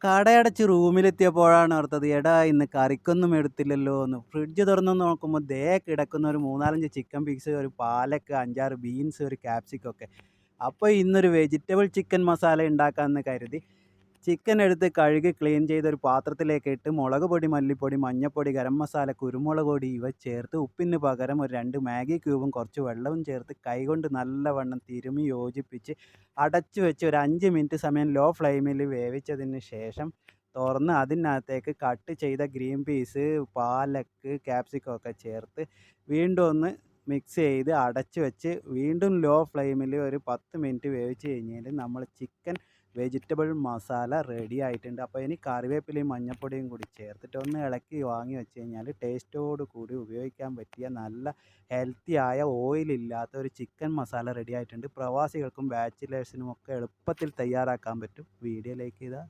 കടയടച്ച് റൂമിലെത്തിയപ്പോഴാണ് ഓർത്തത്, എടാ ഇന്ന് കറിക്കൊന്നും എടുത്തില്ലല്ലോ എന്ന്. ഫ്രിഡ്ജ് തുറന്ന് നോക്കുമ്പോൾ ദേ കിടക്കുന്ന ഒരു 3, 4 ചിക്കൻ പീസ്, ഒരു പാലക്ക്, 5, 6 ബീൻസ്, ഒരു ക്യാപ്സിക്കം ഒക്കെ. അപ്പോൾ ഇന്നൊരു വെജിറ്റബിൾ ചിക്കൻ മസാല ഉണ്ടാക്കാമെന്ന് കരുതി ചിക്കൻ എടുത്ത് കഴുകി ക്ലീൻ ചെയ്ത് ഒരു പാത്രത്തിലേക്ക് ഇട്ട് മുളക് പൊടി, മല്ലിപ്പൊടി, മഞ്ഞൾപ്പൊടി, ഗരം മസാല, കുരുമുളക് പൊടി ഇവ ചേർത്ത് ഉപ്പിന് പകരം ഒരു 2 മാഗി ക്യൂബും കുറച്ച് വെള്ളവും ചേർത്ത് കൈകൊണ്ട് നല്ലവണ്ണം തിരുമ്മി യോജിപ്പിച്ച് അടച്ചു വെച്ച് ഒരു 5 മിനിറ്റ് സമയം ലോ ഫ്ലെയിമിൽ വേവിച്ചതിന് ശേഷം തുറന്ന് അതിനകത്തേക്ക് കട്ട് ചെയ്ത ഗ്രീൻ പീസ്, പാലക്ക്, ക്യാപ്സിക്കം ഒക്കെ ചേർത്ത് വീണ്ടും ഒന്ന് മിക്സ് ചെയ്ത് അടച്ചു വെച്ച് വീണ്ടും ലോ ഫ്ലെയിമിൽ ഒരു 10 മിനിറ്റ് വേവിച്ച് കഴിഞ്ഞാൽ നമ്മൾ ചിക്കൻ വെജിറ്റബിൾ മസാല റെഡി ആയിട്ടുണ്ട്. അപ്പോൾ ഇനി കറിവേപ്പിലയും മഞ്ഞൾപ്പൊടിയും കൂടി ചേർത്തിട്ട് ഒന്ന് ഇളക്കി വാങ്ങി വെച്ച് കഴിഞ്ഞാൽ ടേസ്റ്റോട് കൂടി ഉപയോഗിക്കാൻ പറ്റിയ നല്ല ഹെൽത്തി ആയ ഓയിലില്ലാത്ത ഒരു ചിക്കൻ മസാല റെഡി ആയിട്ടുണ്ട്. പ്രവാസികൾക്കും ബാച്ചിലേഴ്സിനും ഒക്കെ എളുപ്പത്തിൽ തയ്യാറാക്കാൻ പറ്റും. വീഡിയോ ലൈക്ക് ചെയ്താൽ